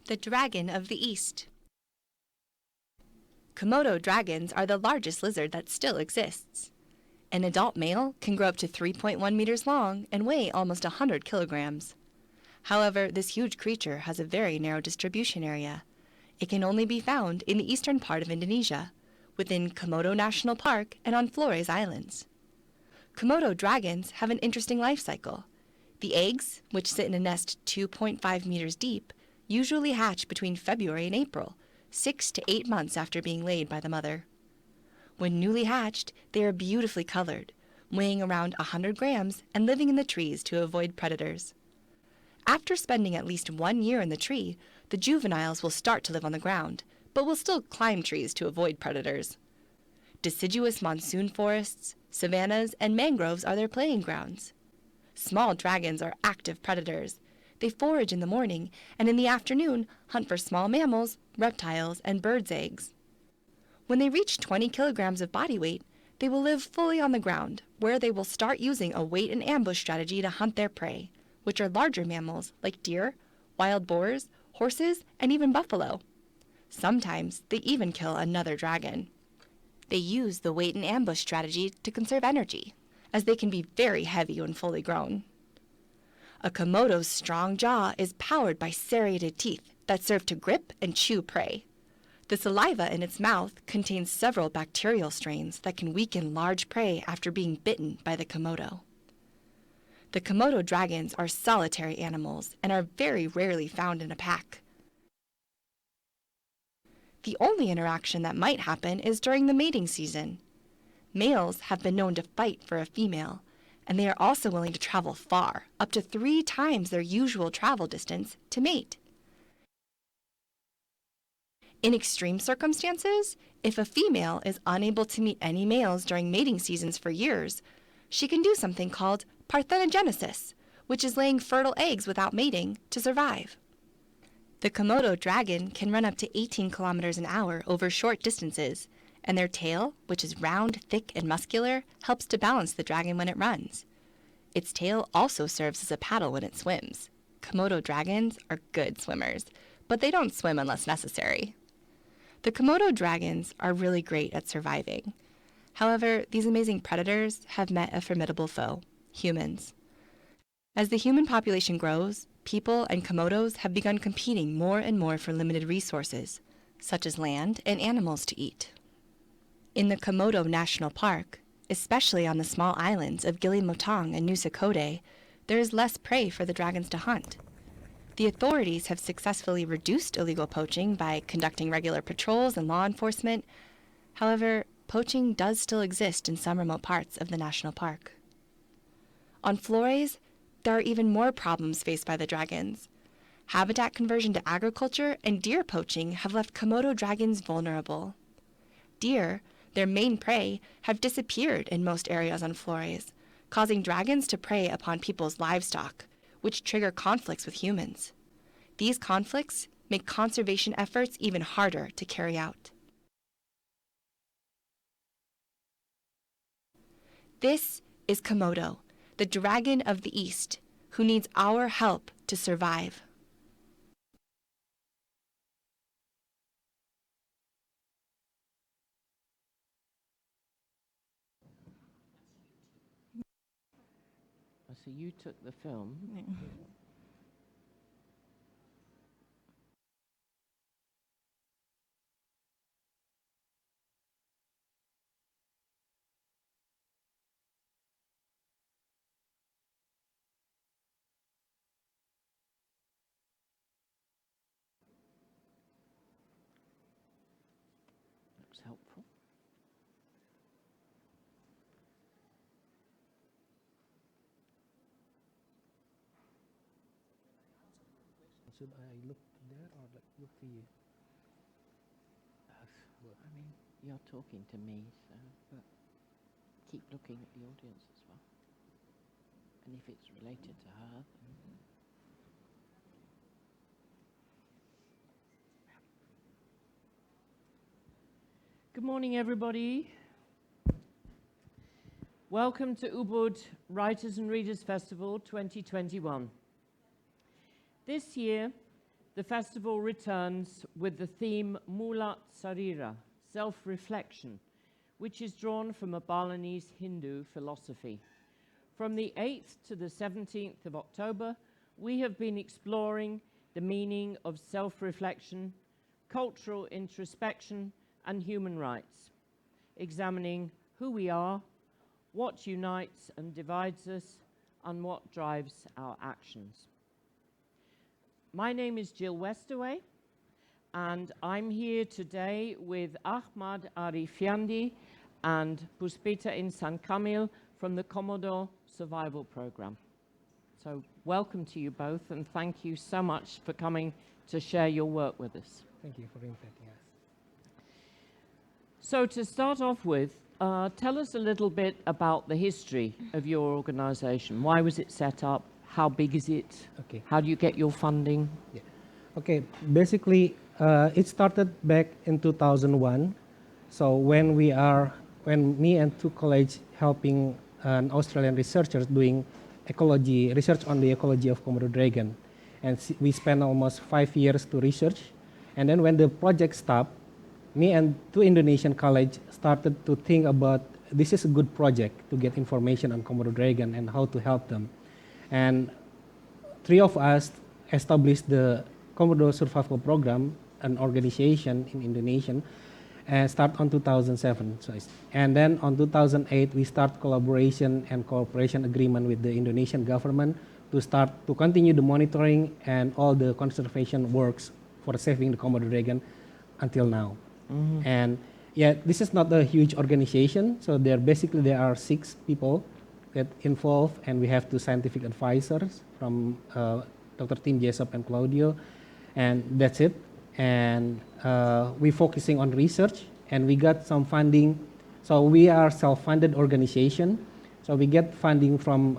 The dragon of the East. Komodo dragons are the largest lizard that still exists. An adult male can grow up to 3.1 meters long and weigh almost 100 kilograms. However, this huge creature has a very narrow distribution area. It can only be found in the eastern part of Indonesia, within Komodo National Park and on Flores Islands. Komodo dragons have an interesting life cycle. The eggs, which sit in a nest 2.5 meters deep, usually hatch between February and April, 6 to 8 months after being laid by the mother. When newly hatched, they are beautifully colored, weighing around 100 grams and living in the trees to avoid predators. After spending at least 1 year in the tree, the juveniles will start to live on the ground, but will still climb trees to avoid predators. Deciduous monsoon forests, savannas, and mangroves are their playing grounds. Small dragons are active predators. They forage in the morning and in the afternoon hunt for small mammals, reptiles, and birds' eggs. When they reach 20 kilograms of body weight, they will live fully on the ground, where they will start using a wait and ambush strategy to hunt their prey, which are larger mammals like deer, wild boars, horses, and even buffalo. Sometimes they even kill another dragon. They use the wait and ambush strategy to conserve energy, as they can be very heavy when fully grown. A Komodo's strong jaw is powered by serrated teeth that serve to grip and chew prey. The saliva in its mouth contains several bacterial strains that can weaken large prey after being bitten by the Komodo. The Komodo dragons are solitary animals and are very rarely found in a pack. The only interaction that might happen is during the mating season. Males have been known to fight for a female, and they are also willing to travel far, up to 3 times their usual travel distance, to mate. In extreme circumstances, if a female is unable to meet any males during mating seasons for years, she can do something called parthenogenesis, which is laying fertile eggs without mating to survive. The Komodo dragon can run up to 18 kilometers an hour over short distances, and their tail, which is round, thick, and muscular, helps to balance the dragon when it runs. Its tail also serves as a paddle when it swims. Komodo dragons are good swimmers, but they don't swim unless necessary. The Komodo dragons are really great at surviving. However, these amazing predators have met a formidable foe, humans. As the human population grows, people and Komodos have begun competing more and more for limited resources, such as land and animals to eat. In the Komodo National Park, especially on the small islands of Gili Motang and Nusa Kode, there is less prey for the dragons to hunt. The authorities have successfully reduced illegal poaching by conducting regular patrols and law enforcement. However, poaching does still exist in some remote parts of the national park. On Flores, there are even more problems faced by the dragons. Habitat conversion to agriculture and deer poaching have left Komodo dragons vulnerable. Deer, their main prey, have disappeared in most areas on Flores, causing dragons to prey upon people's livestock, which trigger conflicts with humans. These conflicts make conservation efforts even harder to carry out. This is Komodo, the dragon of the East, who needs our help to survive. So you took the film. Yeah. Looks helpful. Should I look there or look for you? I mean, you're talking to me, so keep looking at the audience as well. And if it's related to her, then... Good morning, everybody. Welcome to Ubud Writers and Readers Festival 2021. This year, the festival returns with the theme Mulat Sarira, self-reflection, which is drawn from a Balinese Hindu philosophy. From the 8th to the 17th of October, we have been exploring the meaning of self-reflection, cultural introspection, and human rights, examining who we are, what unites and divides us, and what drives our actions. My name is Jill Westerway, and I'm here today with Ahmad Arifiandi and Puspita Insan Kamil from the Komodo Survival Programme. So welcome to you both, and thank you so much for coming to share your work with us. Thank you for inviting us. So to start off with, tell us a little bit about the history of your organization. Why was it set up? How big is it? Okay. How do you get your funding? Yeah. Okay. Basically, it started back in 2001. So when me and two colleagues helping an Australian researchers doing research on the ecology of Komodo dragon, and we spent almost 5 years to research. And then when the project stopped, me and two Indonesian colleagues started to think about this is a good project to get information on Komodo dragon and how to help them. And three of us established the Komodo Survival Programme, an organization in Indonesia, and start on 2007. And then on 2008, we start collaboration and cooperation agreement with the Indonesian government to continue the monitoring and all the conservation works for saving the Komodo dragon until now. Mm-hmm. And yeah, this is not a huge organization. So there are 6 people that involved, and we have 2 scientific advisors from Dr. Tim Jessup and Claudio, and that's it. And we're focusing on research, and we got some funding. So we are self-funded organization. So we get funding from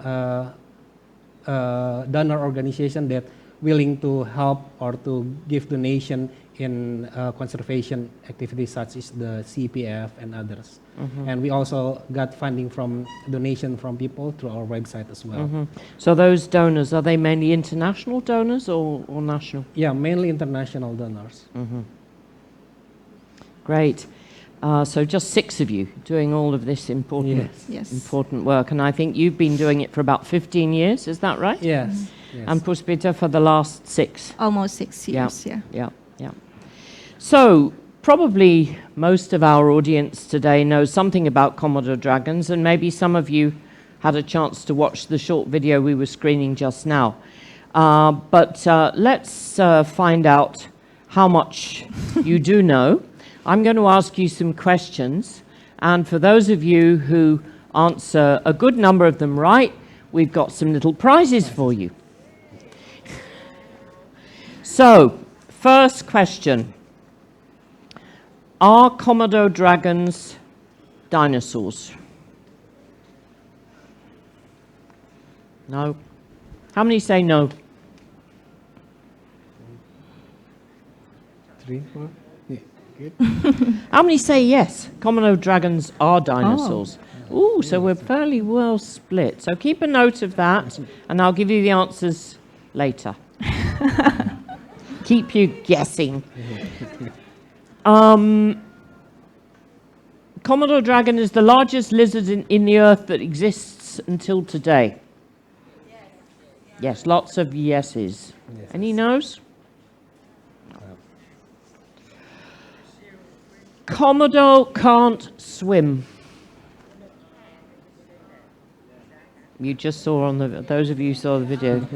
donor organization that willing to help or to give donation in conservation activities such as the CPF and others. Mm-hmm. And we also got funding from donation from people through our website as well. Mm-hmm. So those donors, are they mainly international donors or national? Yeah, mainly international donors. Mm-hmm. Great. So just 6 of you doing all of this important work. And I think you've been doing it for about 15 years, is that right? Yes. Mm-hmm. Yes. And Puspita for the last 6? Almost 6 years, yeah. So probably most of our audience today knows something about Komodo dragons, and maybe some of you had a chance to watch the short video we were screening just now. But let's find out how much you do know. I'm going to ask you some questions, and for those of you who answer a good number of them right, we've got some little prizes for you. So, first question. Are Komodo dragons dinosaurs? No. How many say no? 3, 4. Yeah, good. How many say yes? Komodo dragons are dinosaurs. Oh. Ooh, so we're fairly well split. So keep a note of that, and I'll give you the answers later. Keep you guessing. Komodo dragon is the largest lizard in the earth that exists until today. Yes, lots of yeses. Yes. Any no's? Komodo can't swim. You just saw on those of you who saw the video.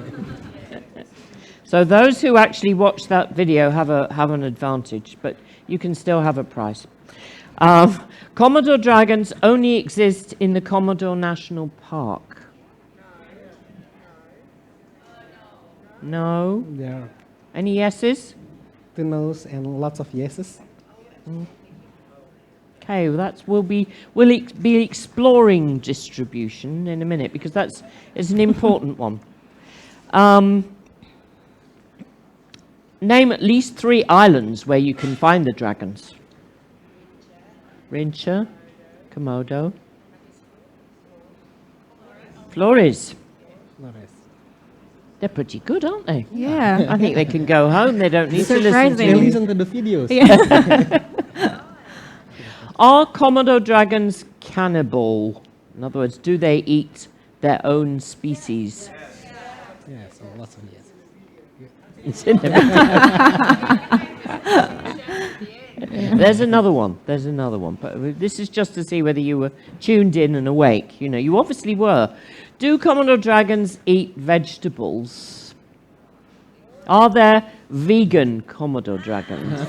So those who actually watched that video have an advantage, but you can still have a prize. Komodo dragons only exist in the Komodo National Park. No? There are Any yeses? 2 no's and lots of yeses. Okay, well we'll be exploring distribution in a minute, because it's an important one. Name at least 3 islands where you can find the dragons. Rincha, Komodo, Flores. They're pretty good, aren't they? Yeah. I think they can go home. They don't need to listen Surprising. They to me. listen to the videos. Yeah. Are Komodo dragons cannibal? In other words, do they eat their own species? Yeah, so lots of yes. It's in there. There's another one. There's another one. But this is just to see whether you were tuned in and awake. You know, you obviously were. Do Komodo dragons eat vegetables? Are there vegan Komodo dragons?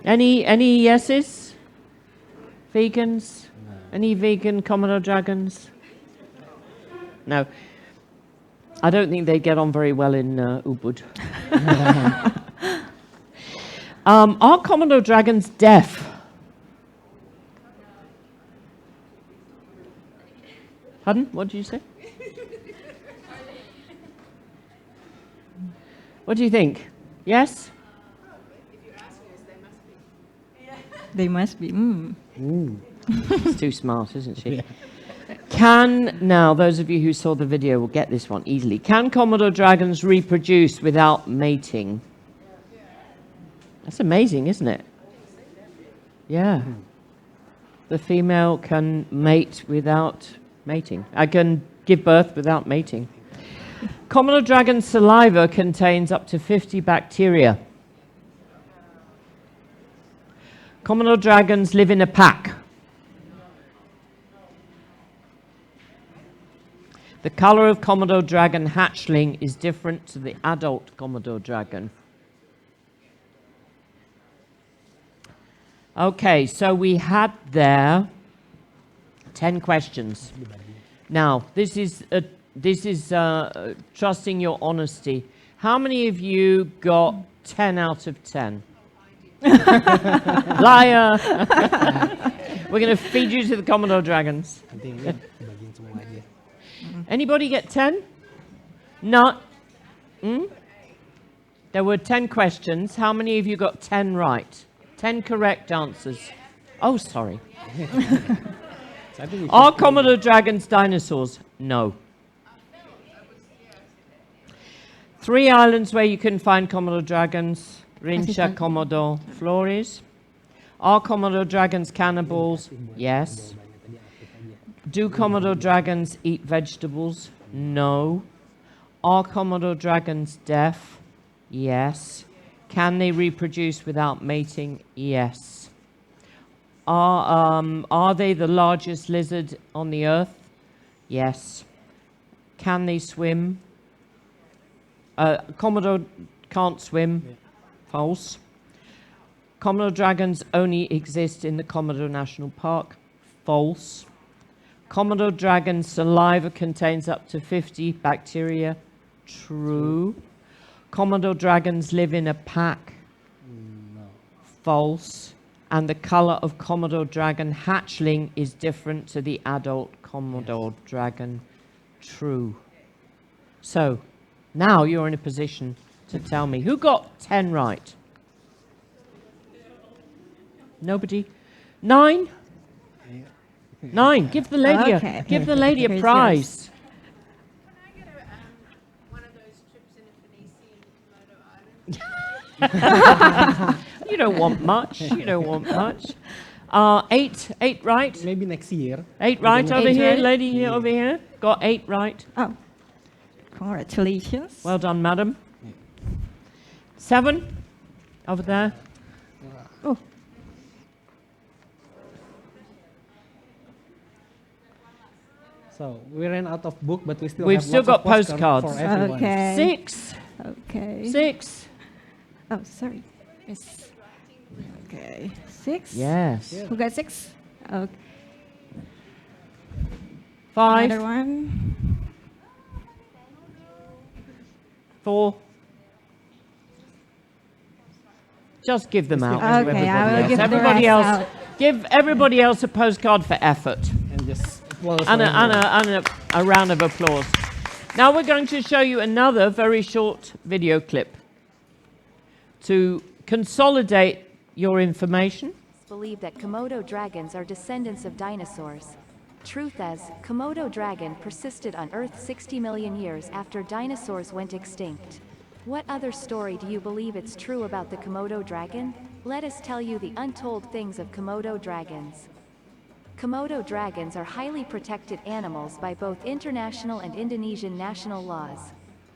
Any yeses? Vegans? Any vegan Komodo dragons? No. I don't think they get on very well in Ubud. Are Komodo dragons deaf? Pardon? What did you say? What do you think? Yes? They must be. She's too smart, isn't she? Yeah. Now, those of you who saw the video will get this one easily. Can Komodo dragons reproduce without mating? That's amazing, isn't it? Yeah. The female can mate without mating. I can give birth without mating. Komodo dragon saliva contains up to 50 bacteria. Komodo dragons live in a pack. The color of Komodo dragon hatchling is different to the adult Komodo dragon. Okay, so we had there 10 questions. Now, this is trusting your honesty. How many of you got 10 out of 10? Liar! We're going to feed you to the Komodo dragons. Anybody get 10? No. There were 10 questions. How many of you got 10 right? 10 correct answers. Oh, sorry. Are Komodo dragons dinosaurs? No. 3 islands where you can find Komodo dragons. Rincha, Komodo, Flores. Are Komodo dragons cannibals? Yes. Do Komodo dragons eat vegetables? No. Are Komodo dragons deaf? Yes. Can they reproduce without mating? Yes. Are they the largest lizard on the earth? Yes. Can they swim? Komodo can't swim. False. Komodo dragons only exist in the Komodo National Park. False. Komodo dragon saliva contains up to 50 bacteria. True. Komodo dragons live in a pack. No. False. And the color of Komodo dragon hatchling is different to the adult Komodo dragon. True. So, now you're in a position to tell me who got 10 right. Nobody? 9? 9. Give the lady Okay. give the lady a Here's prize. Can I get one of those trips in a Phoenician Komodo Island? You don't want much. You don't want much. 8 right. Maybe next year. 8 right over 8 here, right? lady here over here. Got 8 right. Oh, congratulations. Well done, madam. 7 over there. Oh, So we ran out of book, but we still We've have still lots of got postcards. for everyone. okay. 6. Okay. 6. Oh, sorry. Yes. Okay. 6? Yes. Who got 6? Okay. 5. Another one. 4. Just give them out. Okay, to I will give the everybody rest else. out. Give everybody else a postcard for effort. And just applause And for a round of applause. Now we're going to show you another very short video clip to consolidate your information believe that Komodo dragons are descendants of dinosaurs. Truth is, Komodo dragon persisted on Earth 60 million years after dinosaurs went extinct. What other story do you believe it's true about the Komodo dragon? Let us tell you the untold things of Komodo dragons. Komodo dragons are highly protected animals by both international and Indonesian national laws.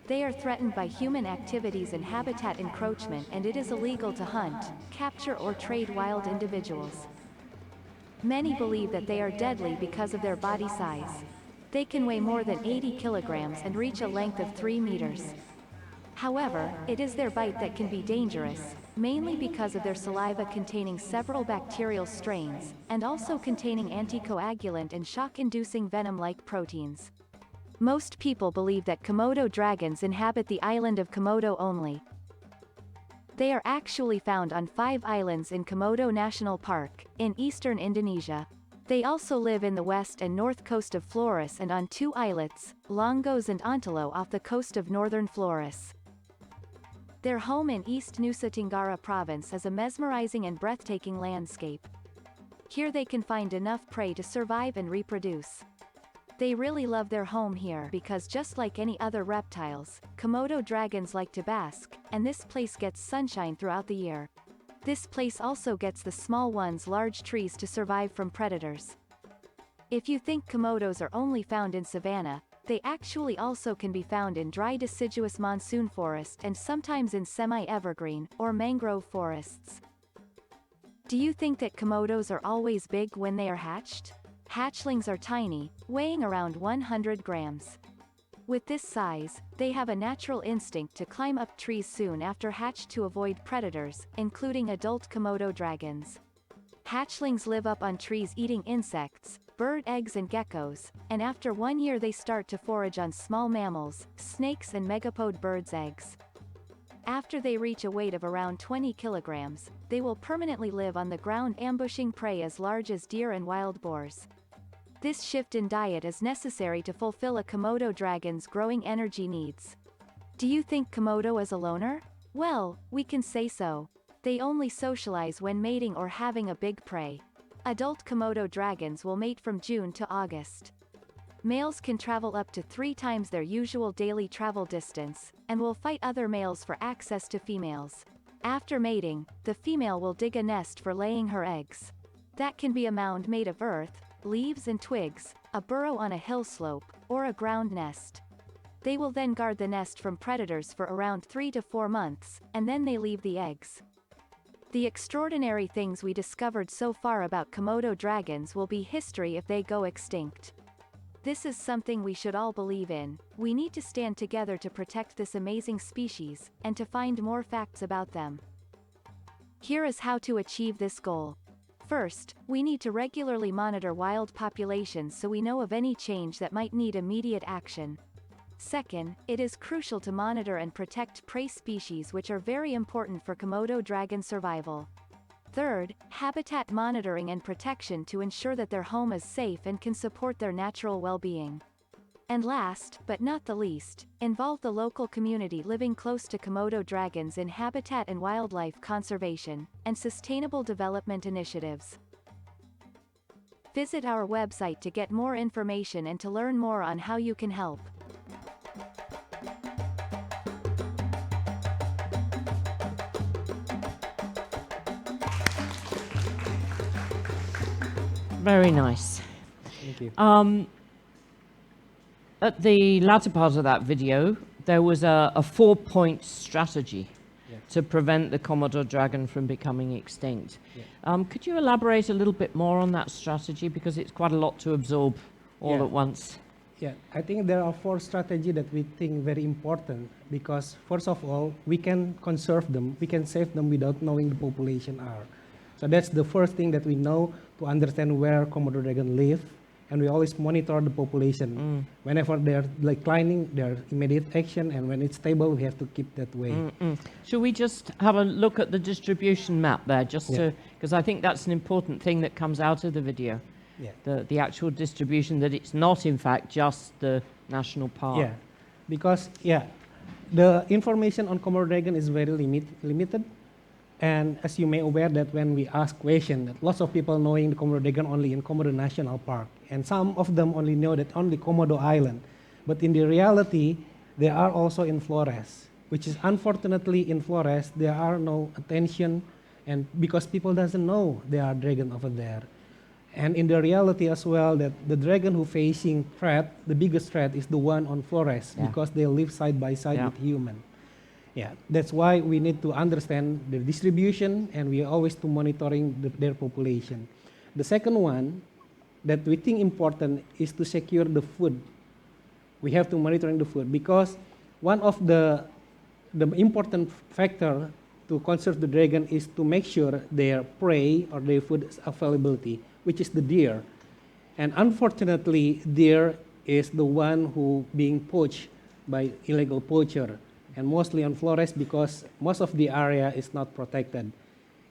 They are threatened by human activities and habitat encroachment, and it is illegal to hunt, capture or trade wild individuals. Many believe that they are deadly because of their body size. They can weigh more than 80 kilograms and reach a length of 3 meters. However, it is their bite that can be dangerous, mainly because of their saliva containing several bacterial strains, and also containing anticoagulant and shock-inducing venom-like proteins. Most people believe that Komodo dragons inhabit the island of Komodo only. They are actually found on 5 islands in Komodo National Park, in eastern Indonesia. They also live in the west and north coast of Flores and on 2 islets, Longos and Antelo, off the coast of northern Flores. Their home in East Nusa Tenggara province is a mesmerizing and breathtaking landscape. Here they can find enough prey to survive and reproduce. They really love their home here because, just like any other reptiles, Komodo dragons like to bask, and this place gets sunshine throughout the year. This place also gets the small ones large trees to survive from predators. If you think Komodos are only found in savanna, they actually also can be found in dry deciduous monsoon forest and sometimes in semi-evergreen, or mangrove forests. Do you think that Komodos are always big when they are hatched? Hatchlings are tiny, weighing around 100 grams. With this size, they have a natural instinct to climb up trees soon after hatch to avoid predators, including adult Komodo dragons. Hatchlings live up on trees eating insects, bird eggs and geckos, and after 1 year they start to forage on small mammals, snakes and megapode birds' eggs. After they reach a weight of around 20 kilograms, they will permanently live on the ground, ambushing prey as large as deer and wild boars. This shift in diet is necessary to fulfill a Komodo dragon's growing energy needs. Do you think Komodo is a loner? Well, we can say so. They only socialize when mating or having a big prey. Adult Komodo dragons will mate from June to August. Males can travel up to 3 times their usual daily travel distance, and will fight other males for access to females. After mating, the female will dig a nest for laying her eggs. That can be a mound made of earth, leaves and twigs, a burrow on a hill slope, or a ground nest. They will then guard the nest from predators for around 3 to 4 months, and then they leave the eggs. The extraordinary things we discovered so far about Komodo dragons will be history if they go extinct. This is something we should all believe in. We need to stand together to protect this amazing species, and to find more facts about them. Here is how to achieve this goal. First, we need to regularly monitor wild populations so we know of any change that might need immediate action. Second, it is crucial to monitor and protect prey species which are very important for Komodo dragon survival. Third, habitat monitoring and protection to ensure that their home is safe and can support their natural well-being. And last, but not the least, involve the local community living close to Komodo dragons in habitat and wildlife conservation, and sustainable development initiatives. Visit our website to get more information and to learn more on how you can help. Very nice. Thank you. At the latter part of that video, there was a 4-point strategy to prevent the Komodo dragon from becoming extinct. Could you elaborate a little bit more on that strategy, because it's quite a lot to absorb all at once? Yeah, I think there are 4 strategies that we think very important, because first of all, we can conserve them, we can save them without knowing the population are. So that's the first thing that we know to understand where Komodo dragon live, and we always monitor the population. Whenever they're declining, there's immediate action, and when it's stable, we have to keep that way. Should we just have a look at the distribution map there, just to, because I think that's an important thing that comes out of the video. The actual distribution, that it's not in fact just the national park. Yeah, because the information on Komodo dragon is very limited. And as you may aware that when we ask questions, that lots of people knowing the Komodo dragon only in Komodo National Park. And some of them only know that only Komodo Island. But in the reality, they are also in Flores, which is unfortunately in Flores, there are no attention, and because people doesn't know there are dragon over there. And in the reality as well, that the dragon who facing threat, the biggest threat is the one on Flores, because they live side by side with human. Yeah, that's why we need to understand the distribution, and we are always to monitoring their population. The second one that we think important is to secure the food. We have to monitoring the food, because one of the important factor to conserve the dragon is to make sure their prey or their food availability, which is the deer. And unfortunately, deer is the one who being poached by illegal poacher, and mostly on Flores because most of the area is not protected.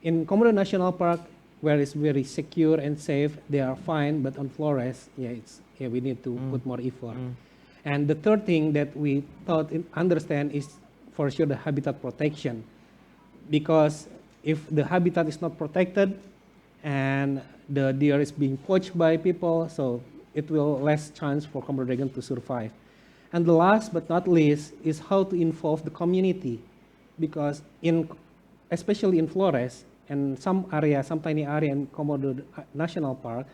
In Komodo National Park, where it's very secure and safe, they are fine, but on Flores, we need to put more effort. And the third thing that we understand is for sure the habitat protection. Because if the habitat is not protected and the deer is being poached by people, so it will less chance for Komodo dragon to survive. And the last but not least is how to involve the community. Because especially in Flores and some tiny area in Komodo National Park,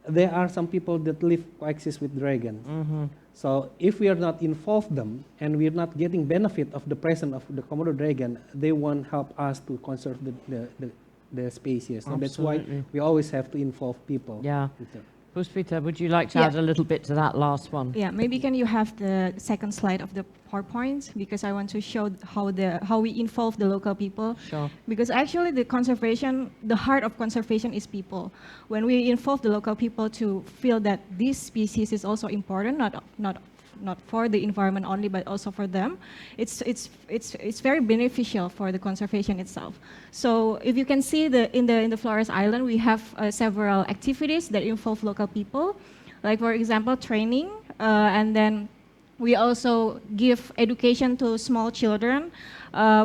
there are some people that coexist with dragons. So if we are not involved them and we are not getting benefit of the presence of the Komodo dragon, they won't help us to conserve the species. So that's why we always have to involve people. Yeah. Puspita, would you like to add a little bit to that last one? Yeah, maybe can you have the second slide of the PowerPoint, because I want to show how we involve the local people. Sure. Because actually the heart of conservation is people. When we involve the local people to feel that this species is also important, not for the environment only, but also for them, it's very beneficial for the conservation itself. So if you can see in the Flores Island, we have several activities that involve local people, like for example training, and then we also give education to small children.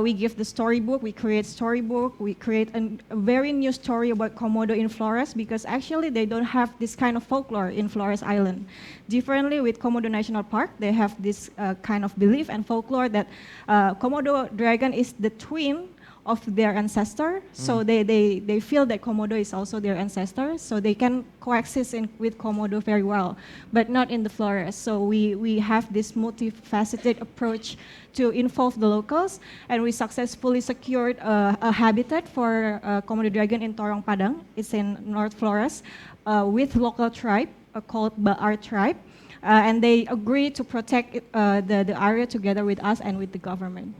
We give the storybook, we create storybook, we create a very new story about Komodo in Flores, because actually they don't have this kind of folklore in Flores Island. Differently with Komodo National Park, they have this kind of belief and folklore that Komodo dragon is the twin of their ancestor, so they feel that Komodo is also their ancestor, so they can coexist with Komodo very well, but not in the Flores. So we have this multifaceted approach to involve the locals, and we successfully secured a habitat for Komodo dragon in Torong Padang. It's in North Flores, with local tribe called Ba'ar tribe. And they agree to protect the area together with us and with the government.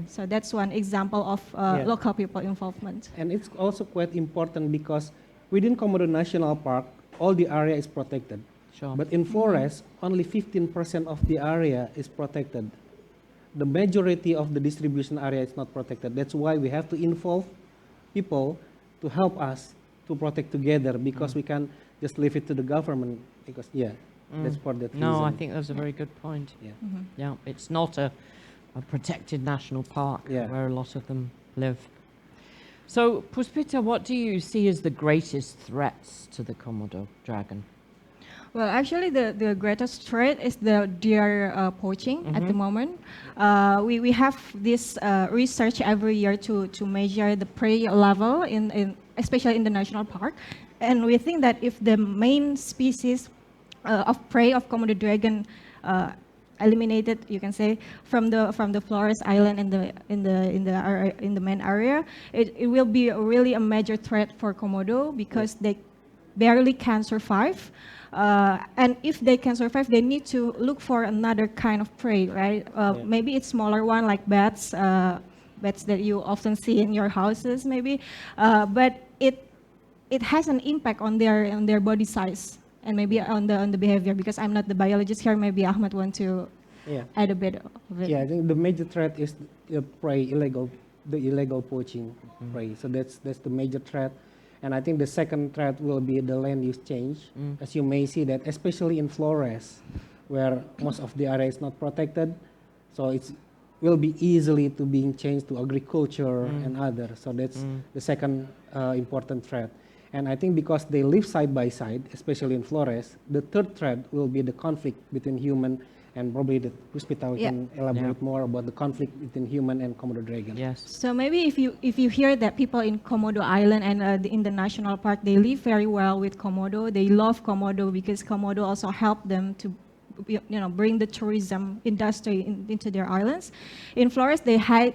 So that's one example of local people involvement. And it's also quite important because within Komodo National Park, all the area is protected. Sure. But in Flores, only 15% of the area is protected. The majority of the distribution area is not protected. That's why we have to involve people to help us to protect together, because we can't just leave it to the government, because that's for that reason. No, I think that's a very good point. Yeah, it's not a protected national park where a lot of them live. So, Puspita, what do you see as the greatest threats to the Komodo dragon? Well, actually, the greatest threat is the deer poaching at the moment. We have this research every year to measure the prey level, especially in the national park. And we think that if the main species of prey of Komodo dragon eliminated, you can say, from the Flores Island in the main area, it will be really a major threat for Komodo, because they barely can survive. And if they can survive, they need to look for another kind of prey, right? Maybe it's smaller one like bats that you often see in your houses, maybe. But it has an impact on their body size, and maybe on the behavior. Because I'm not the biologist here, maybe Ahmad want to add a bit of it. Yeah, I think the major threat is the illegal poaching prey. So that's the major threat. And I think the second threat will be the land use change. As you may see that, especially in Flores, where most of the area is not protected. So will be easily to being changed to agriculture and others. So that's the second important threat. And I think because they live side by side, especially in Flores, the third threat will be the conflict between human and probably the Puspita can elaborate more about the conflict between human and Komodo dragon. Yes. So maybe if you hear that people in Komodo Island and in the national park, they live very well with Komodo. They love Komodo because Komodo also help them to bring the tourism industry into their islands. In Flores, they hate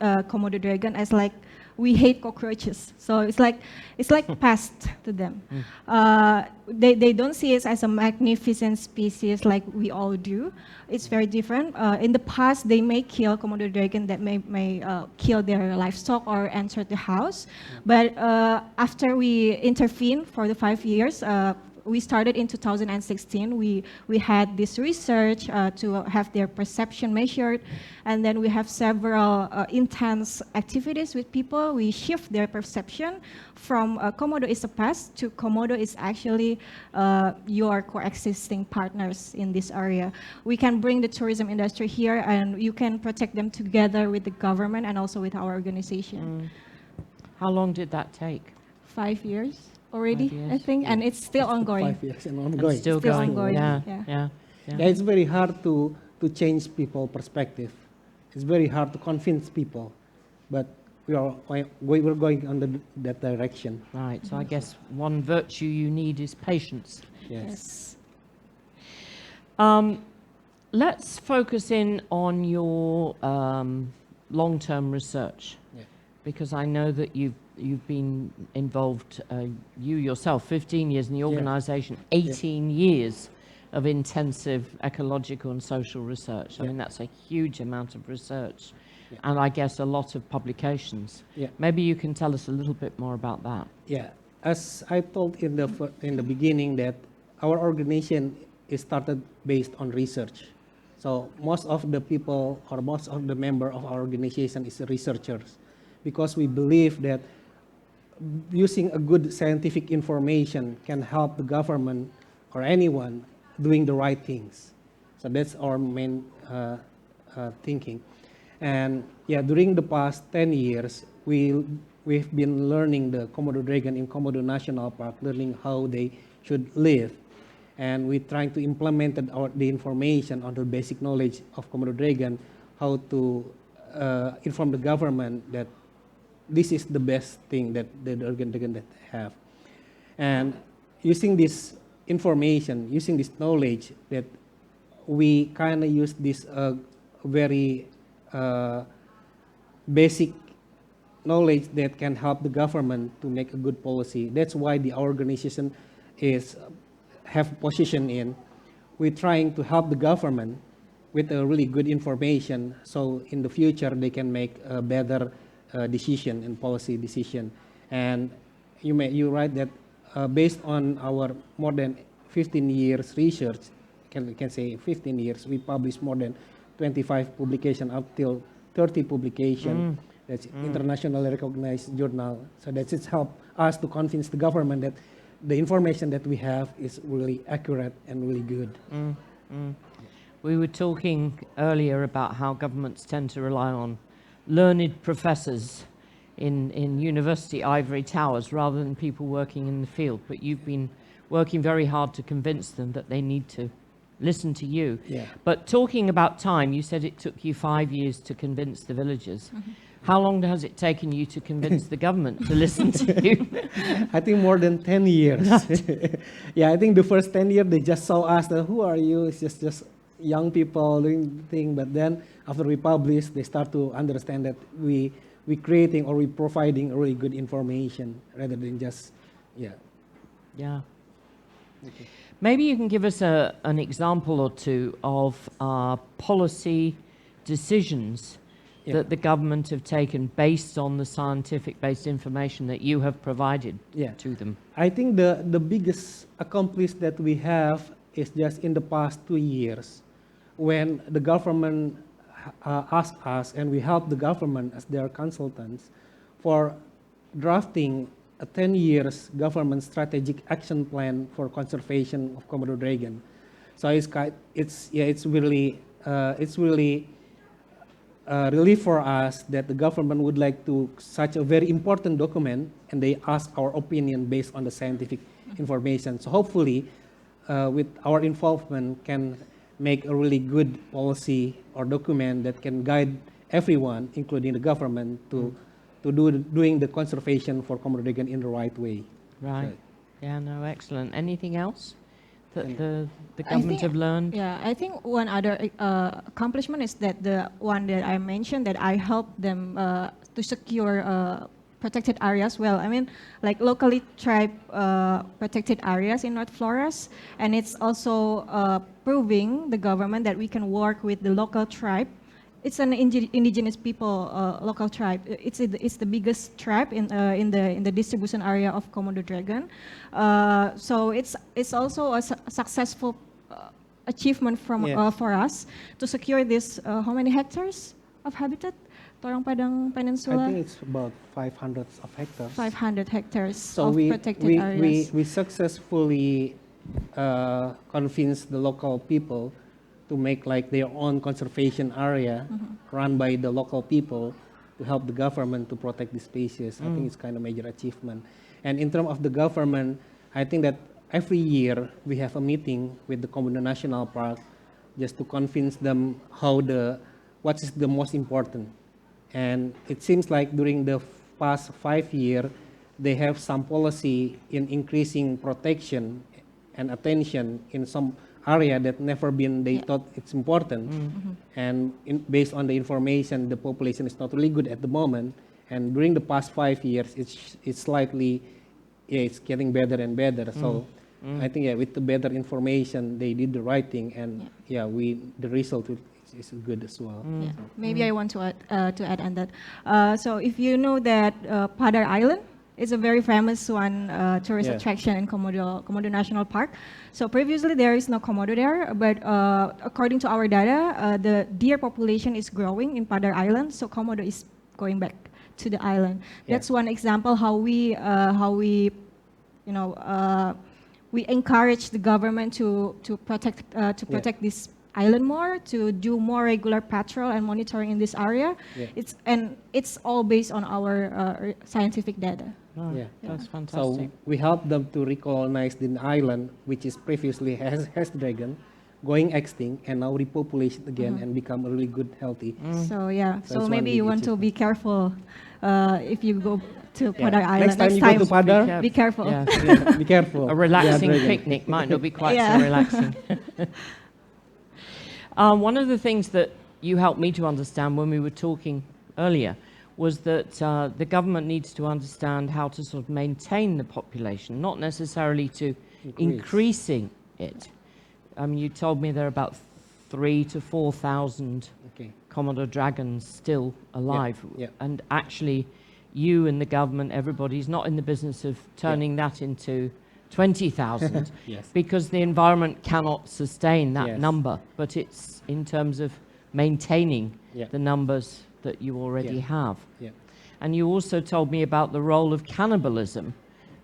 Komodo dragon as like we hate cockroaches. So it's like pest to them. They don't see it as a magnificent species like we all do. It's very different. In the past, they may kill Komodo dragon that may kill their livestock or enter the house. But after we intervened for the 5 years, we started in 2016. We had this research to have their perception measured, and then we have several intense activities with people. We shift their perception from Komodo is a pest to Komodo is actually your coexisting partners in this area. We can bring the tourism industry here, and you can protect them together with the government and also with our organization. How long did that take? 5 years. Already, 5 years. I think, and it's still ongoing. 5 years and ongoing. It's still Still going. ongoing, Yeah. yeah. Yeah. Yeah, it's very hard to change people perspective. It's very hard to convince people, but we're going on that direction. Right. So I guess one virtue you need is patience. Yes. Let's focus in on your long-term research, because I know that you've been involved, you yourself, 15 years in the organization, 18 years of intensive ecological and social research. I mean, that's a huge amount of research, and I guess a lot of publications. Maybe you can tell us a little bit more about that. Yeah, as I told in the beginning that our organization is started based on research. So most of the people or most of the member of our organization is researchers, because we believe that using a good scientific information can help the government or anyone doing the right things. So that's our main thinking. And yeah, during the past 10 years, we've been learning the Komodo dragon in Komodo National Park, learning how they should live. And we're trying to implement the information on the basic knowledge of Komodo dragon, how to inform the government that this is the best thing that the dragon that have. And using this information, using this knowledge, that we kind of use this very basic knowledge that can help the government to make a good policy. That's why the organization have position in. We're trying to help the government with a really good information, so in the future they can make a better decision and policy decision. And you're right that based on our more than 15 years research, can say 15 years, we published more than 25 publications up till 30 publications. That's internationally recognized journal. So that's it's helped us to convince the government that the information that we have is really accurate and really good. We were talking earlier about how governments tend to rely on learned professors in university ivory towers rather than people working in the field, but you've been working very hard to convince them that they need to listen to you. But talking about time, you said it took you 5 years to convince the villagers. How long has it taken you to convince the government to listen to you? I think more than 10 years. Yeah, I think the first 10 years they just saw us, who are you? It's just young people doing the thing, but then after we publish, they start to understand that we creating or we providing really good information rather than just, Yeah. Okay. Maybe you can give us an example or two of policy decisions that the government have taken based on the scientific-based information that you have provided to them. I think the biggest accomplishment that we have is just in the past 2 years, when the government asked us, and we helped the government as their consultants, for drafting a 10 years government strategic action plan for conservation of Komodo dragon. So it's really relief for us that the government would like to such a very important document, and they ask our opinion based on the scientific information. So hopefully, with our involvement, can make a really good policy or document that can guide everyone, including the government, to doing the conservation for Komodo dragon in the right way. Right. So, Yeah, no, excellent. Anything else that And- the government have learned? Yeah, I think one other accomplishment is that the one that I mentioned, that I helped them to secure protected areas. Well, I mean, like locally tribe protected areas in North Flores, and it's also proving the government that we can work with the local tribe. It's an indigenous people local tribe. It's the biggest tribe in the distribution area of Komodo dragon. So it's also a successful achievement from for us to secure this how many hectares of habitat? Torong Padang I Peninsula. think it's about 500 of hectares. 500 hectares So of protected areas. we successfully convinced the local people to make like their own conservation area run by the local people to help the government to protect the species. I think it's kind of major achievement. And in terms of the government, I think that every year we have a meeting with the Komodo National Park just to convince them what is the most important. And it seems like during the past 5 years, they have some policy in increasing protection and attention in some area that never been they thought it's important. And based on the information, the population is not really good at the moment. And during the past 5 years, it's slightly, it's getting better and better. So I think with the better information, they did the right thing, and the result is good as well. Yeah. Maybe I want to add on that. So if you know that Padar Island is a very famous one tourist attraction in Komodo National Park. So previously there is no Komodo there, but according to our data, the deer population is growing in Padar Island. So Komodo is going back to the island. That's one example how we we encourage the government to protect this island more, to do more regular patrol and monitoring in this area. It's all based on our scientific data. Oh, Yeah. That's So fantastic. we help them to recolonize the island, which is previously has dragon, going extinct, and now repopulate it again and become a really good, healthy. So yeah, So so it's maybe one you big want to be careful if you go to Yeah. Padar Island Next time you go to Padar, Be careful. Yeah. be careful. A relaxing Yeah, dragon. picnic might not be quite Yeah. so relaxing. One of the things that you helped me to understand when we were talking earlier was that the government needs to understand how to sort of maintain the population, not necessarily to increasing it. You told me there are about 3,000 to 4,000 Okay. Komodo dragons still alive. yeah. And actually, you and the government, everybody's not in the business of turning that into 20,000 Yes. because the environment cannot sustain that Yes. number. But it's in terms of maintaining Yeah. the numbers that you already Yeah. have. Yeah. And you also told me about the role of cannibalism,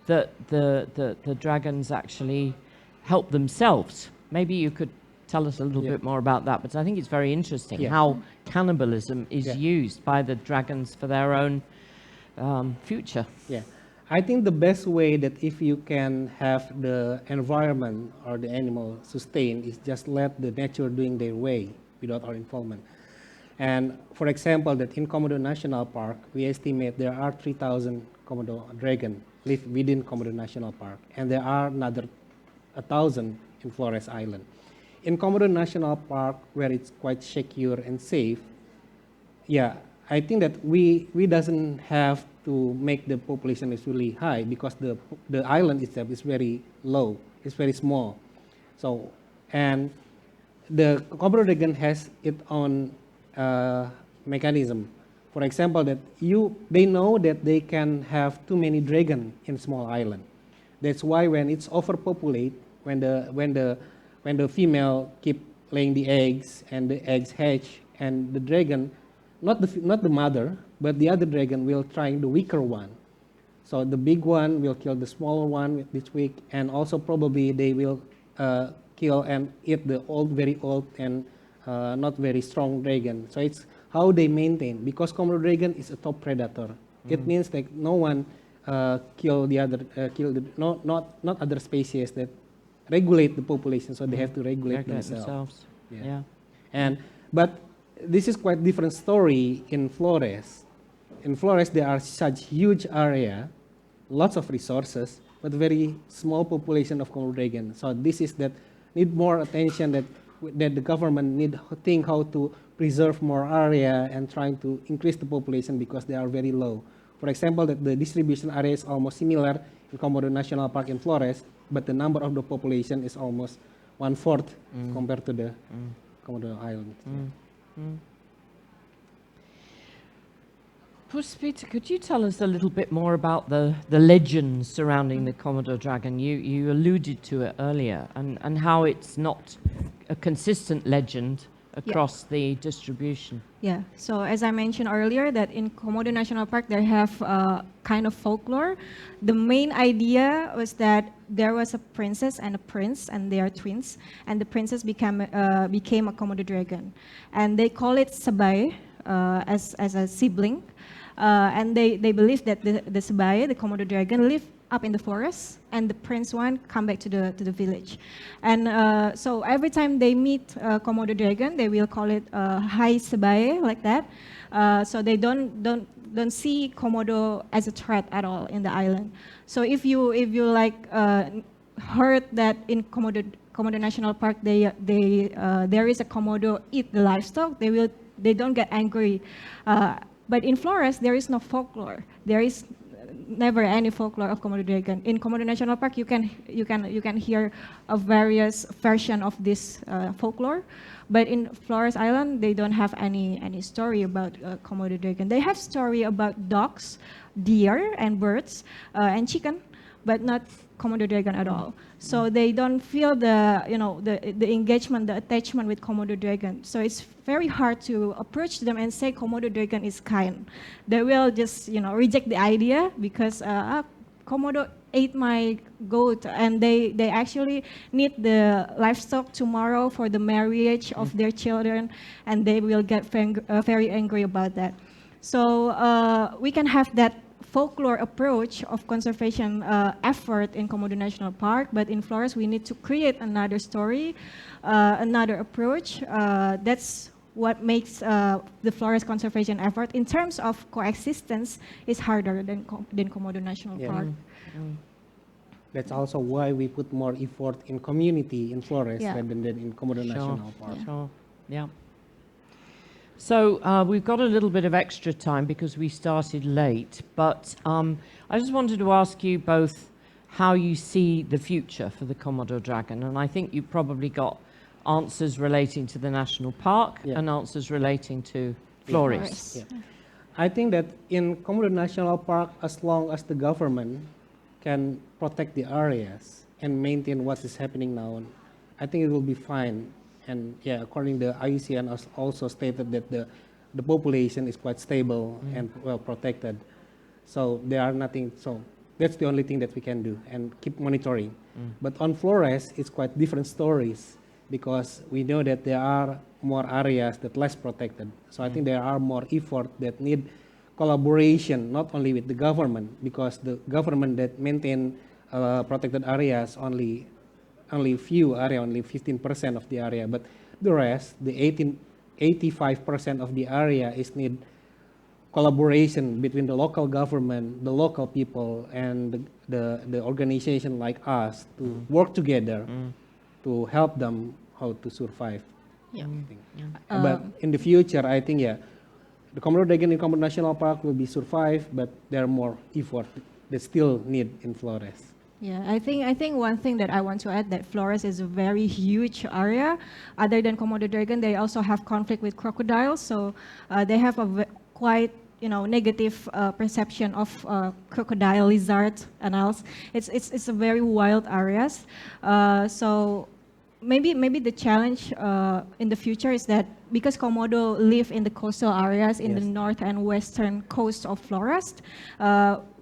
that the dragons actually help themselves. Maybe you could tell us a little Yeah. bit more about that, but I think it's very interesting Yeah. how cannibalism is Yeah. used by the dragons for their own future. Yeah, I think the best way that if you can have the environment or the animal sustained is just let the nature doing their way without our involvement. And for example, that in Komodo National Park, we estimate there are 3,000 Komodo dragon live within Komodo National Park, and there are another 1,000 in Flores Island. In Komodo National Park, where it's quite secure and safe, I think that we doesn't have to make the population is really high because the island itself is very low, it's very small. So, and the Komodo dragon has its own mechanism. For example, that they know that they can have too many dragon in small island. That's why when it's overpopulate, when the female keep laying the eggs and the eggs hatch, and the dragon, not the mother, but the other dragon will try the weaker one. So the big one will kill the smaller one this week, and also probably they will kill and eat the very old and not very strong dragon. So it's how they maintain, because Komodo dragon is a top predator. It means like no one kill not other species that regulate the population, so they have to regulate themselves. Yeah. But this is quite different story in Flores. In Flores, there are such huge area, lots of resources, but very small population of Komodo dragon. So this is that need more attention, that the government need to think how to preserve more area and trying to increase the population because they are very low. For example, that the distribution area is almost similar in Komodo National Park in Flores, but the number of the population is almost 1/4 compared to the Komodo Islands. Puspita, could you tell us a little bit more about the legends surrounding the Komodo dragon? You alluded to it earlier, and how it's not a consistent legend across the distribution. Yeah, so as I mentioned earlier, that in Komodo National Park, they have kind of folklore. The main idea was that there was a princess and a prince, and they are twins, and the princess became a Komodo dragon. And they call it Sabai as a sibling. And they believe that the Sabai, the Komodo dragon, live up in the forest, and the prince one come back to the village. And so every time they meet Komodo dragon, they will call it Hai Sabai, like that. So they don't see Komodo as a threat at all in the island. So if you like heard that in Komodo National Park there is a Komodo eat the livestock, they don't get angry. But in Flores, there is no folklore. There is never any folklore of Komodo dragon. In Komodo National Park, you can hear a various version of this folklore, but in Flores Island, they don't have any story about Komodo dragon. They have story about dogs, deer, and birds, and chicken, but not Komodo dragon at all. So they don't feel the engagement, the attachment with Komodo dragon. So it's very hard to approach them and say Komodo dragon is kind. They will just reject the idea because Komodo ate my goat, and they actually need the livestock tomorrow for the marriage of their children, and they will get very angry about that. So we can have that folklore approach of conservation effort in Komodo National Park, but in Flores we need to create another story, another approach. That's what makes the Flores conservation effort in terms of coexistence is harder than Komodo National Park. That's also why we put more effort in community in Flores rather than in Komodo National Park. Sure. Yeah. So we've got a little bit of extra time because we started late, but I just wanted to ask you both how you see the future for the Komodo dragon, and I think you probably got answers relating to the national park and answers relating to Flores. Yeah. I think that in Komodo National Park, as long as the government can protect the areas and maintain what is happening now, I think it will be fine. And according to the IUCN also stated that the population is quite stable and well protected. So there are nothing, so that's the only thing that we can do and keep monitoring. But on Flores, it's quite different stories because we know that there are more areas that less protected. So I think there are more effort that need collaboration, not only with the government, because the government that maintain protected areas only few area, only 15% of the area, but the rest, the 85% of the area is need collaboration between the local government, the local people, and the organization like us to work together to help them how to survive. But in the future, I think the Komodo dragon in Komodo National Park will be survive, but there are more effort that still need in Flores. Yeah, I think one thing that I want to add that Flores is a very huge area. Other than Komodo dragon, they also have conflict with crocodiles. So they have a quite negative perception of crocodile, lizard, and else. It's a very wild areas. So maybe the challenge in the future is that because Komodo live in the coastal areas in the Yes. north and western coast of Flores,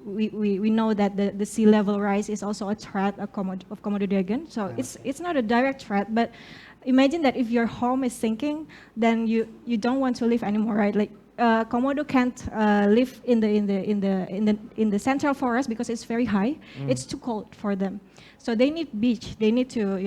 we know that the sea level rise is also a threat of Komodo dragon. So it's not a direct threat, but imagine that if your home is sinking, then you don't want to live anymore, right? Like Komodo can't live in the central forest because it's very high. It's too cold for them. So they need beach. They need to,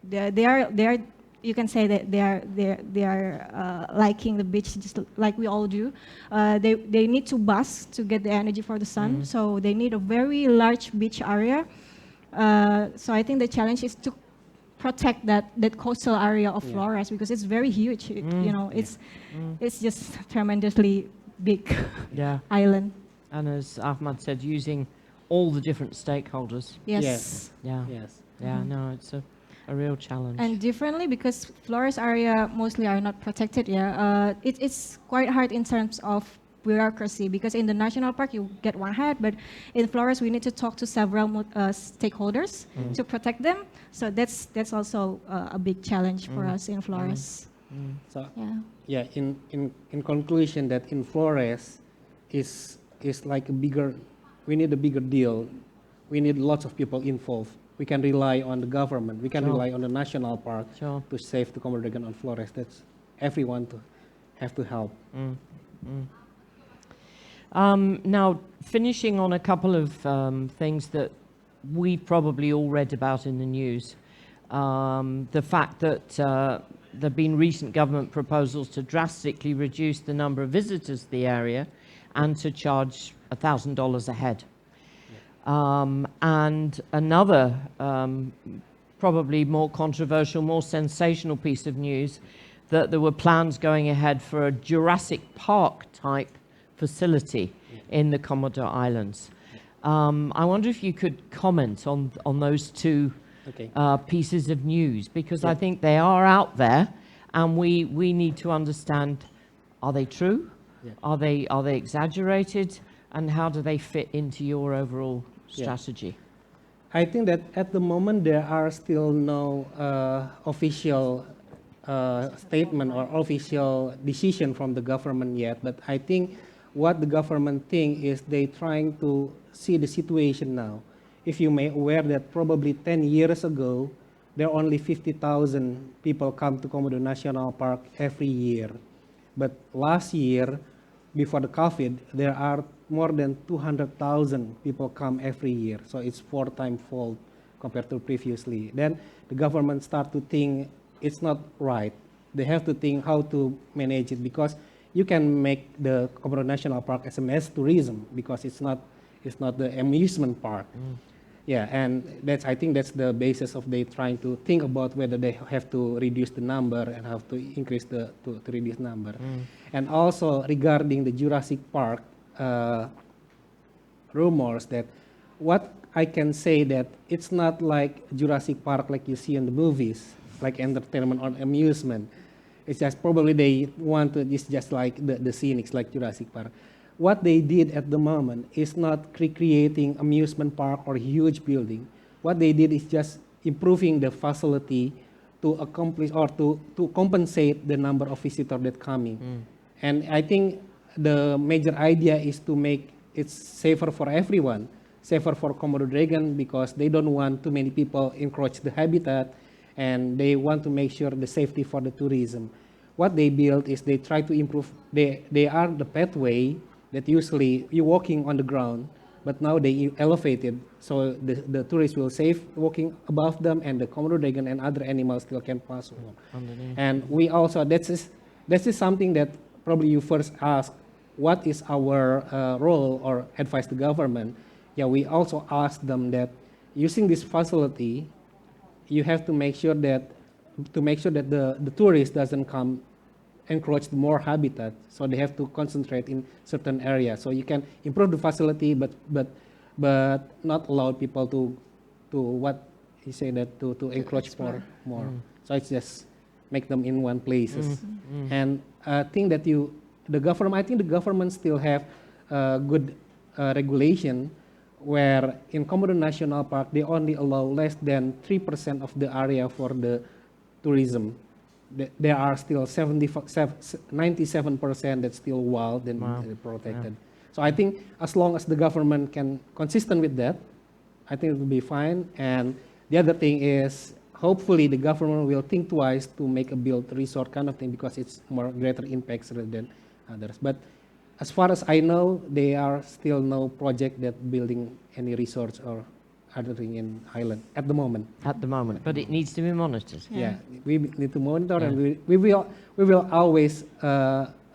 they are. You can say that they are liking the beach just like we all do. They need to bask to get the energy for the sun. So they need a very large beach area. So I think the challenge is to protect that coastal area of Flores because it's very huge. It's just tremendously big Yeah. island. And as Ahmad said, using all the different stakeholders. Yes. Yes. Yeah. Yes. Yeah, no, it's a real challenge. And differently because Flores area mostly are not protected. It's quite hard in terms of bureaucracy because in the national park you get one head, but in Flores we need to talk to several stakeholders to protect them. So that's also a big challenge for us in Flores. So Yeah. in conclusion, that in Flores is like we need a bigger deal. We need lots of people involved. We can rely on the government. We can Sure. rely on the national park Sure. to save the Komodo dragon on Flores. That's everyone to have to help. Now, finishing on a couple of things that we've probably all read about in the news. The fact that there have been recent government proposals to drastically reduce the number of visitors to the area and to charge $1,000 a head. And another probably more controversial, more sensational piece of news, that there were plans going ahead for a Jurassic Park type facility in the Komodo Islands. I wonder if you could comment on those two Okay. pieces of news, because I think they are out there, and we need to understand, are they true? Yeah. Are they exaggerated? And how do they fit into your overall strategy? I think that at the moment there are still no official statement or official decision from the government yet. But I think what the government think is they trying to see the situation now. If you may aware that probably 10 years ago, there are only 50,000 people come to Komodo National Park every year. But last year, before the COVID, there are more than 200,000 people come every year. So it's 4 times fold compared to previously. Then the government start to think it's not right. They have to think how to manage it, because you can make the Komodo National Park as a mass tourism, because it's not the amusement park. Yeah, and I think that's the basis of they trying to think about whether they have to reduce the number and have to increase to reduce number. And also regarding the Jurassic Park rumors, that what I can say that it's not like Jurassic Park like you see in the movies, like entertainment or amusement. It's just probably they want to, it's just like the scenics like Jurassic Park. What they did at the moment is not recreating amusement park or huge building. What they did is just improving the facility to accomplish or to compensate the number of visitors that coming. And I think the major idea is to make it safer for everyone, safer for Komodo dragon, because they don't want too many people encroach the habitat, and they want to make sure the safety for the tourism. What they build is they try to improve, they are the pathway that usually you're walking on the ground, but now they elevated, so the tourists will safe walking above them, and the Komodo dragon and other animals still can pass on. Underneath. And we also, this is something that probably you first ask, what is our role or advice to government? Yeah, we also ask them that using this facility, you have to make sure that the tourist doesn't come encroach more habitat, so they have to concentrate in certain areas. So you can improve the facility, but not allow people to what you say, that to encroach more. So it's just make them in one places. And I think that the government still have good regulation, where in Komodo National Park they only allow less than 3% of the area for the tourism, there are still 97% that's still wild and protected. So I think as long as the government can consistent with that, I think it will be fine. And the other thing is, hopefully the government will think twice to make a build resort kind of thing, because it's more greater impacts rather than others. But as far as I know, there are still no project that building any resorts or other thing in island at the moment. At the moment, but it needs to be monitored. Yeah, we need to monitor, and we will always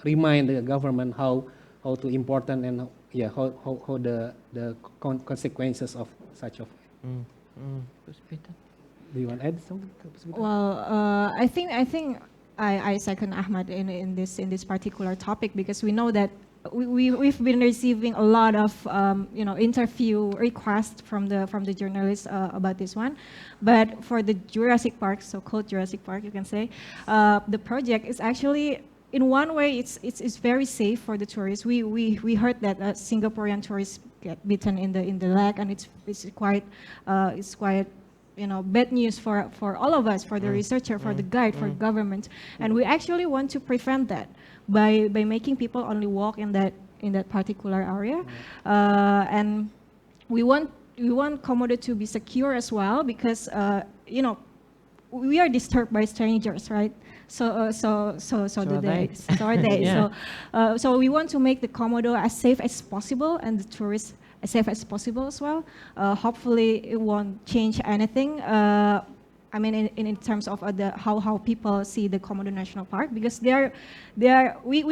remind the government how to important and how the consequences of such of. Do you want to add something? Well, I think I second Ahmad in this particular topic, because we know that we've been receiving a lot of interview requests from the journalists about this one. But for the Jurassic Park, so-called Jurassic Park, you can say, the project is actually, in one way, it's very safe for the tourists. We heard that Singaporean tourists get bitten in the leg, and it's quite bad news for all of us, for the researcher, for the guide, for government. And we actually want to prevent that by making people only walk in that particular area. And we want Komodo to be secure as well, because we are disturbed by strangers, right? So are they. Yeah. So we want to make the Komodo as safe as possible, and the tourists as safe as possible as well. Hopefully it won't change anything. I mean, in terms of how people see the Komodo National Park, because we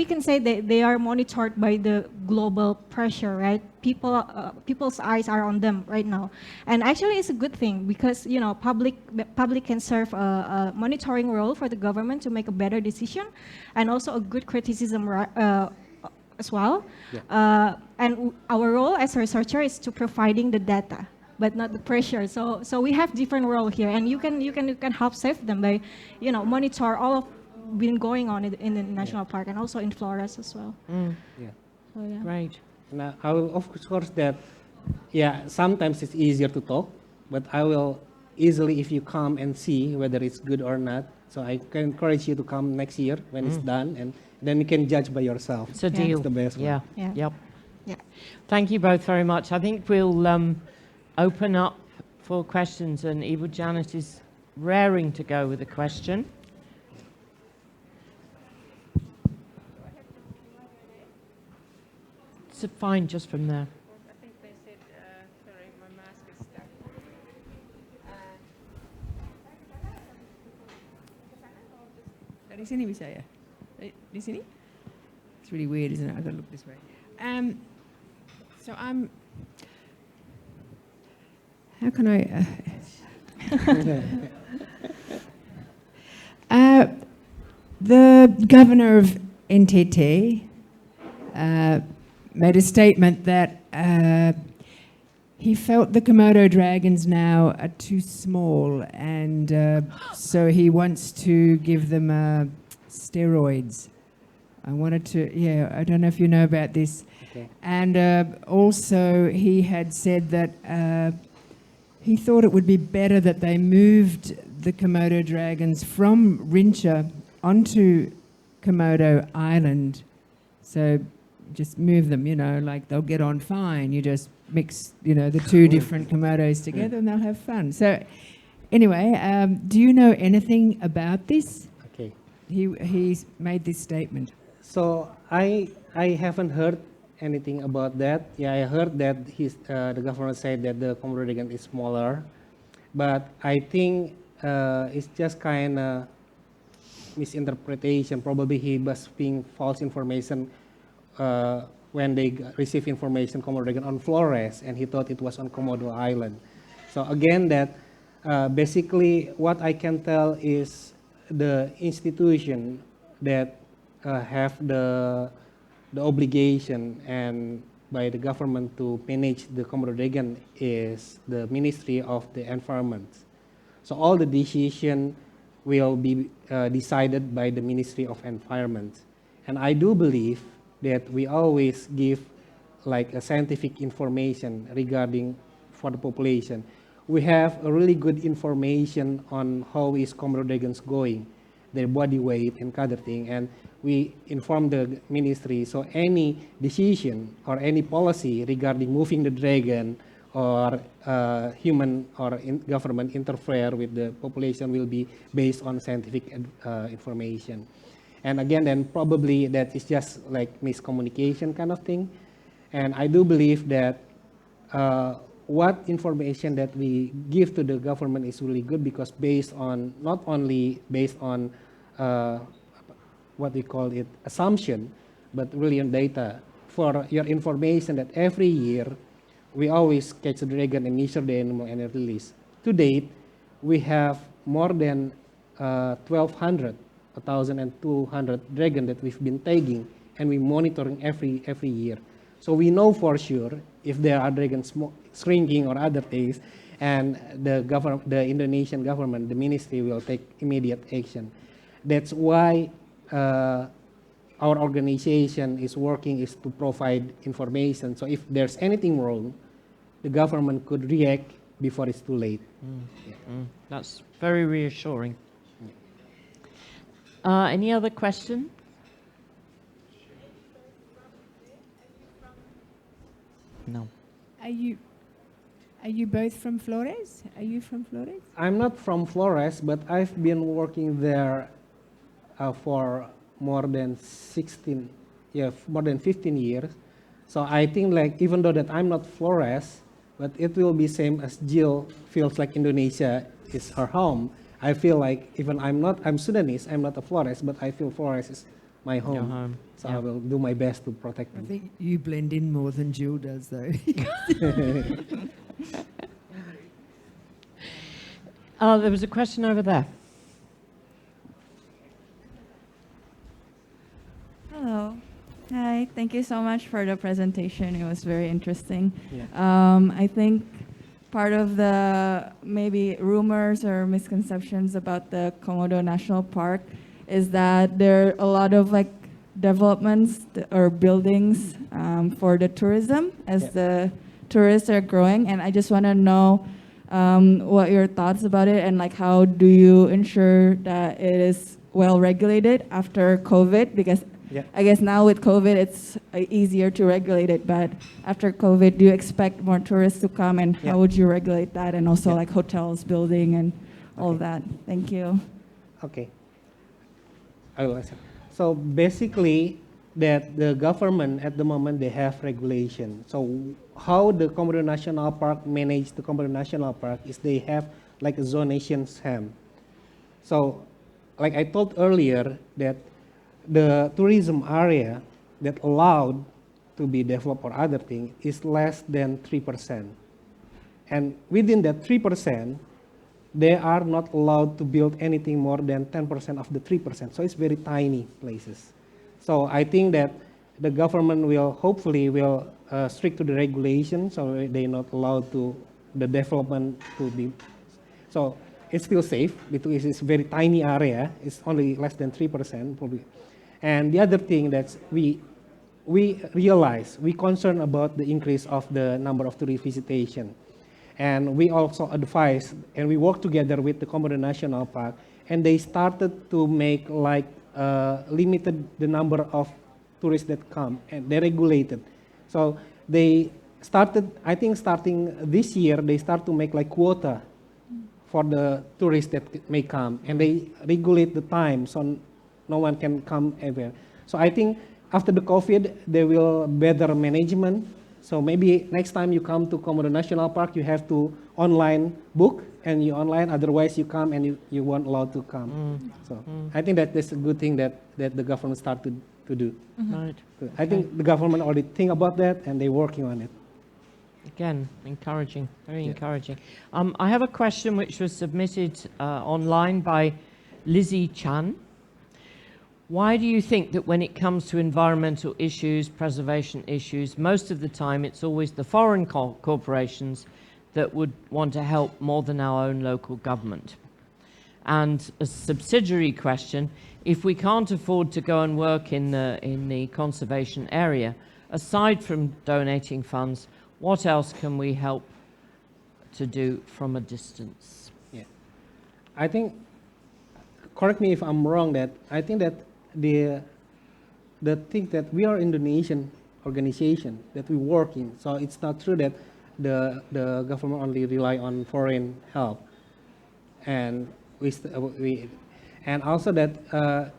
can say that they are monitored by the global pressure, right? People's eyes are on them right now, and actually it's a good thing, because public can serve a monitoring role for the government to make a better decision, and also a good criticism as well. And our role as a researcher is to providing the data, but not the pressure. So we have different role here, and you can help save them by monitor all of been going on in the national park, and also in Flores as well. So, yeah. Great. Now, I will, of course, that, sometimes it's easier to talk, but I will easily, if you come and see whether it's good or not. So I can encourage you to come next year when it's done, and then you can judge by yourself. It's a deal. It's the best one. Yeah. Yep. Yeah. Thank you both very much. I think we'll open up for questions, and Ibu Janet is raring to go with a question. It's fine just from there. I think they said, sorry, my mask is stuck. Dari sini bisa ya? Di sini? It's really weird, isn't it? I've got to look this way. So I'm... How can I... the governor of NTT made a statement that he felt the Komodo dragons now are too small, and so he wants to give them steroids. I wanted to, I don't know if you know about this. Okay. And also he had said that he thought it would be better that they moved the Komodo dragons from Rincha onto Komodo Island. So just move them, like they'll get on fine. You just mix, the two different Komodos together and they'll have fun. So anyway, do you know anything about this? Okay. He's made this statement. So I haven't heard anything about that. Yeah, I heard that the government said that the Komodo dragon is smaller, but I think it's just kind of misinterpretation. Probably he was being false information when they received information Komodo dragon on Flores, and he thought it was on Komodo Island. So again, that basically what I can tell is the institution that have the obligation and by the government to manage the Komodo dragon is the Ministry of the Environment. So all the decision will be decided by the Ministry of Environment. And I do believe that we always give like a scientific information regarding for the population. we have a really good information on how is Komodo dragons going, their body weight and other thing, and we inform the ministry. So any decision or any policy regarding moving the dragon or human or government interfere with the population will be based on scientific information. And again, then probably that is just like miscommunication kind of thing. And I do believe that what information that we give to the government is really good, because based on, not only based on what we call it assumption, but really on data. For your information, that every year we always catch a dragon and measure the animal and release. To date, we have more than 1,200, 1,200 dragon that we've been tagging, and we're monitoring every year. So we know for sure if there are dragons shrinking or other things, and the Indonesian government, the ministry, will take immediate action. That's why our organization is working is to provide information. So if there's anything wrong, the government could react before it's too late. That's very reassuring. Any other question? No. Are you both from Flores? Are you from Flores? I'm not from Flores, but I've been working there for more than 15 years. So I think, like, even though that I'm not Flores, but it will be same as Jill feels like Indonesia is her home. I feel like even I'm Sudanese, I'm not a Flores, but I feel Flores is my home. Your home. So Yeah. I will do my best to protect I them. think you blend in more than Jill does, though. There was a question over there. Hello. Hi. Thank you so much for the presentation. It was very interesting. Yeah. I think part of the maybe rumors or misconceptions about the Komodo National Park is that there are a lot of like developments or buildings for the tourism as the tourists are growing. And I just want to know what your thoughts about it, and like how do you ensure that it is well regulated after COVID? Because I guess now with COVID, it's easier to regulate it, but after COVID, do you expect more tourists to come, and how would you regulate that? And also like hotels, building, and all that. Thank you. Okay. I will answer. So basically, that the government at the moment, they have regulation. So how the Komodo National Park manage the Komodo National Park is they have like a zonation scheme. So like I told earlier, that the tourism area that allowed to be developed or other thing is less than 3%. And within that 3%, they are not allowed to build anything more than 10% of the 3%. So it's very tiny places. So I think that the government will hopefully stick to the regulation, so they're not allowed to the development to be. So it's still safe because it's a very tiny area. It's only less than 3% probably. And the other thing that we realize, we concerned about the increase of the number of tourist visitation. And we also advise, and we work together with the Komodo National Park, and they started to make like limited the number of tourists that come, and they regulated. So they started, I think starting this year, they start to make like quota for the tourists that may come, and they regulate the time so no one can come ever. So I think after the COVID, there will better management. So maybe next time you come to Komodo National Park, you have to online book, and you online, otherwise you come and you weren't allowed to come. So I think that that's a good thing that the government started to do. Right. I think the government already think about that, and they're working on it. Again, encouraging, very encouraging. I have a question which was submitted online by Lizzie Chan. Why do you think that when it comes to environmental issues, preservation issues, most of the time it's always the foreign corporations that would want to help more than our own local government? And a subsidiary question, if we can't afford to go and work in the conservation area, aside from donating funds, what else can we help to do from a distance. Yeah. I think, correct me if I'm wrong, that I think that the thing that we are Indonesian organization that we work in, so it's not true that the government only rely on foreign help, and and also that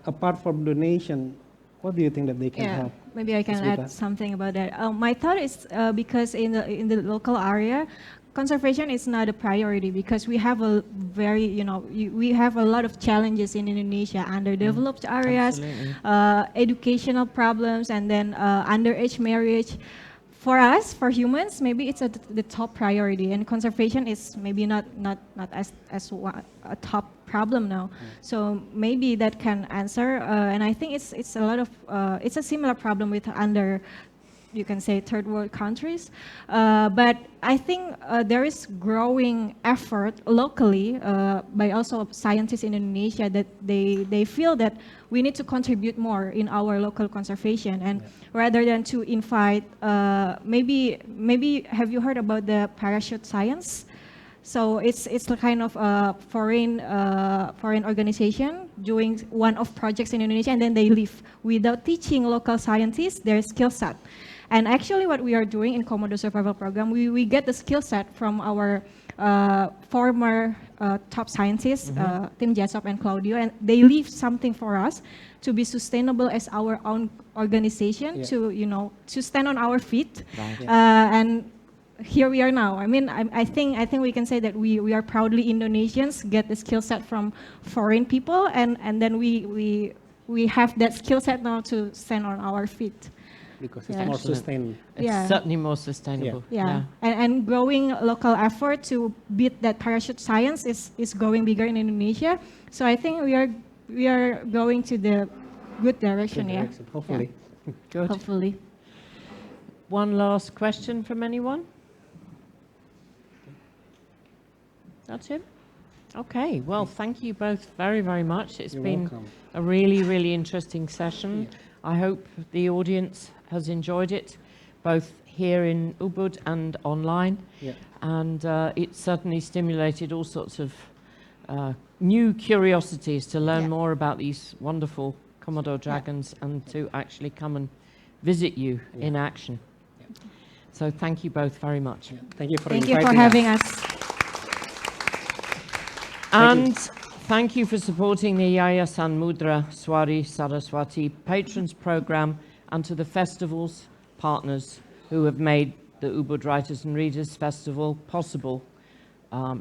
apart from donation, what do you think that they can help? Maybe I can add something about that. My thought is because in the local area, conservation is not a priority because we have a very, we have a lot of challenges in Indonesia, underdeveloped areas, educational problems, and then underage marriage. For us, for humans, maybe it's the top priority, and conservation is maybe not as a top problem now. So maybe that can answer, and I think it's a lot of it's a similar problem with you can say third world countries, but I think there is growing effort locally by also scientists in Indonesia that they feel that we need to contribute more in our local conservation, and rather than to invite, maybe have you heard about the parachute science? So it's a kind of a foreign organization doing one-off projects in Indonesia, and then they leave without teaching local scientists their skill set. And actually what we are doing in Komodo Survival Program, we get the skill set from our former top scientists, Tim Jasop and Claudio, and they leave something for us to be sustainable as our own organization, to stand on our feet. And here we are now. I mean, I think we can say that we are proudly Indonesians, get the skill set from foreign people, and then we have that skill set now to stand on our feet. Because it's more sustainable. It's certainly more sustainable. And growing local effort to beat that parachute science is going bigger in Indonesia. So I think we are going to the good direction. Hopefully. Good. Hopefully. One last question from anyone? That's it? Okay, well, thank you both very, very much. It's been a really, really interesting session. I hope the audience has enjoyed it, both here in Ubud and online. And it certainly stimulated all sorts of new curiosities to learn more about these wonderful Komodo dragons and to actually come and visit you in action. So thank you both very much. Thank you for having us. And thank you for supporting the Yayasan Mudra Swari Saraswati Patrons Programme, and to the festival's partners who have made the Ubud Writers and Readers Festival possible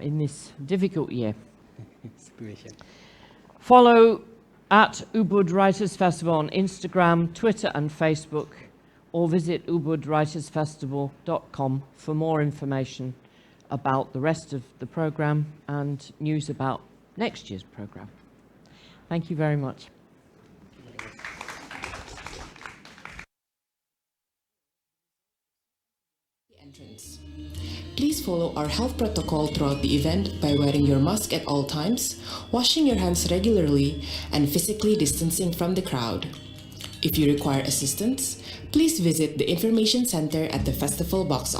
in this difficult year. Follow at Ubud Writers Festival on Instagram, Twitter and Facebook, or visit ubudwritersfestival.com for more information about the rest of the programme and news about next year's programme. Thank you very much. Please follow our health protocol throughout the event by wearing your mask at all times, washing your hands regularly, and physically distancing from the crowd. If you require assistance, please visit the information center at the festival box office.